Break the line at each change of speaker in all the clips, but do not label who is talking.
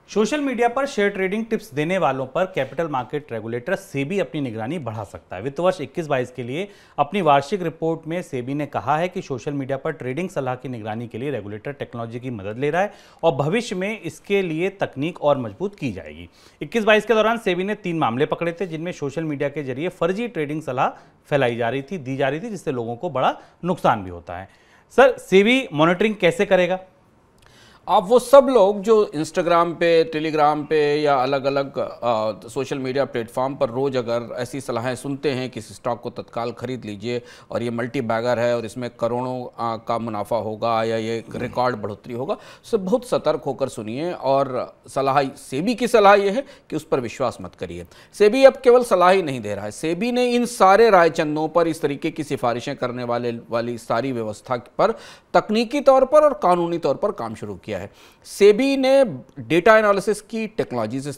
Social media पर share trading tips देने वालों पर कैपिटल मार्केट रेगुलेटर सेबी अपनी निगरानी बढ़ा सकता है। वित्त वर्ष 21-22 के लिए अपनी वार्षिक रिपोर्ट में सेबी ने कहा है कि सोशल मीडिया पर ट्रेडिंग सलाह की निगरानी के लिए रेगुलेटर टेक्नोलॉजी की मदद ले रहा है और भविष्य में इसके लिए तकनीक और मजबूत की जाएगी। 21-22 के दौरान सेबी ने 3 मामले पकड़े थे जिनमें सोशल मीडिया के जरिए फर्जी ट्रेडिंग सलाह फैलाई दी जा रही थी जिससे लोगों को बड़ा नुकसान भी होता है। सर, सेबी मॉनिटरिंग कैसे करेगा?
आप वो सब लोग जो इंस्टाग्राम पे, टेलीग्राम पे या अलग अलग सोशल मीडिया प्लेटफॉर्म पर रोज़ अगर ऐसी सलाहें सुनते हैं कि स्टॉक को तत्काल खरीद लीजिए और ये मल्टी बैगर है और इसमें करोड़ों का मुनाफा होगा या ये रिकॉर्ड बढ़ोतरी होगा, सब बहुत सतर्क होकर सुनिए। और सलाह, सेबी की सलाह ये है कि उस पर विश्वास मत करिए। सेबी अब केवल सलाह ही नहीं दे रहा है, सेबी ने इन सारे रायचंदों पर, इस तरीके की सिफारिशें करने वाली सारी व्यवस्था पर तकनीकी तौर पर और कानूनी तौर पर काम शुरू किया है। सेबी ने डेटा एनालिसिस की टेक्नोलॉजी से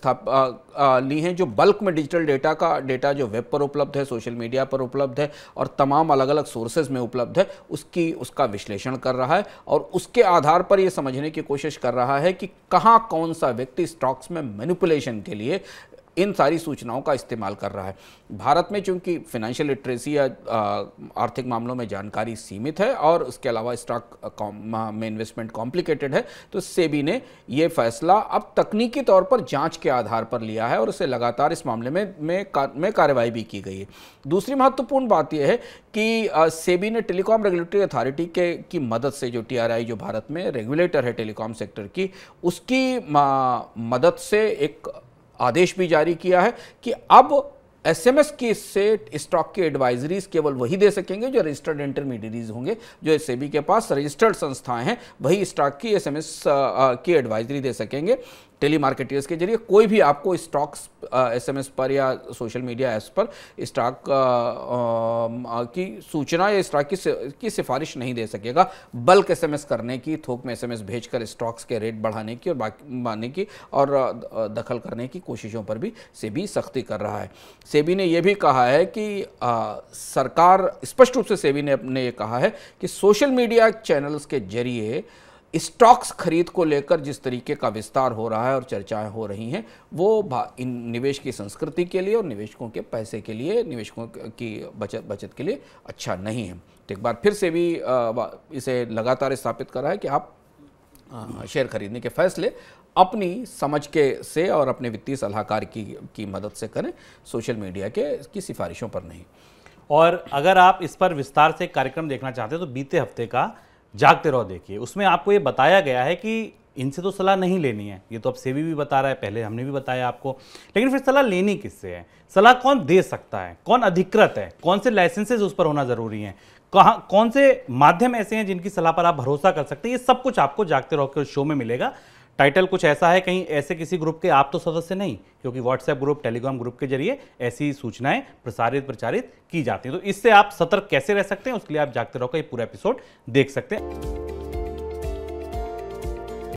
ली हैं, जो बल्क में डिजिटल डेटा जो वेब पर उपलब्ध है, सोशल मीडिया पर उपलब्ध है और तमाम अलग अलग सोर्सेज में उपलब्ध है, उसका विश्लेषण कर रहा है और उसके आधार पर यह समझने की कोशिश कर रहा है कि कहां कौन सा व्यक्ति स्टॉक्स में मैनिपुलेशन के लिए इन सारी सूचनाओं का इस्तेमाल कर रहा है। भारत में चूंकि फाइनेंशियल लिटरेसी या आर्थिक मामलों में जानकारी सीमित है और उसके अलावा स्टॉक में इन्वेस्टमेंट कॉम्प्लिकेटेड है, तो सेबी ने यह फैसला अब तकनीकी तौर पर जांच के आधार पर लिया है और उसे लगातार इस मामले में कार्रवाई भी की गई है। दूसरी महत्वपूर्ण बात यह है कि सेबी ने टेलीकॉम रेगुलेटरी अथॉरिटी की मदद से, जो TRAI जो भारत में रेगुलेटर है टेलीकॉम सेक्टर की, उसकी मदद से एक आदेश भी जारी किया है कि अब SMS की से स्टॉक की एडवाइजरीज केवल वही दे सकेंगे जो रजिस्टर्ड इंटरमीडियरीज होंगे। जो सेबी के पास रजिस्टर्ड संस्थाएं हैं वही स्टॉक की SMS की एडवाइजरी दे सकेंगे। टेली मार्केटर्स के जरिए कोई भी आपको स्टॉक्स SMS पर या सोशल मीडिया ऐप्स पर स्टॉक की सूचना या स्टॉक की सिफारिश नहीं दे सकेगा। बल्क SMS करने की, थोक में SMS भेजकर स्टॉक्स के रेट बढ़ाने की और बढ़ाने की और दखल करने की कोशिशों पर भी सेबी सख्ती कर रहा है। सेबी ने यह भी कहा है कि सरकार, स्पष्ट रूप से सेबी ने अपने ये कहा है कि सोशल मीडिया चैनल्स के जरिए स्टॉक्स खरीद को लेकर जिस तरीके का विस्तार हो रहा है और चर्चाएं हो रही हैं, वो इन निवेश की संस्कृति के लिए और निवेशकों के पैसे के लिए, निवेशकों की बचत के लिए अच्छा नहीं है। तो एक बार फिर से भी इसे लगातार स्थापित कर रहा है कि आप शेयर खरीदने के फैसले अपनी समझ के से और अपने वित्तीय सलाहकार की मदद से करें, सोशल मीडिया की सिफारिशों पर नहीं।
और अगर आप इस पर विस्तार से कार्यक्रम देखना चाहते हैं तो बीते हफ्ते का जागते रहो देखिए, उसमें आपको ये बताया गया है कि इनसे तो सलाह नहीं लेनी है। ये तो अब सेबी भी बता रहा है, पहले हमने भी बताया आपको। लेकिन फिर सलाह लेनी किससे है? सलाह कौन दे सकता है? कौन अधिकृत है? कौन से लाइसेंसेज उस पर होना जरूरी है? कौन से माध्यम ऐसे हैं जिनकी सलाह पर आप भरोसा कर सकते हैं? ये सब कुछ आपको जागते रहो के शो में मिलेगा। टाइटल कुछ ऐसा है, कहीं ऐसे किसी ग्रुप के आप तो सदस्य नहीं, क्योंकि व्हाट्सएप ग्रुप, टेलीग्राम ग्रुप के जरिए ऐसी सूचनाएं प्रचारित की जाती हैं। तो इससे आप सतर्क कैसे रह सकते हैं, उसके लिए आप जागते रहो का ये पूरा एपिसोड देख सकते हैं।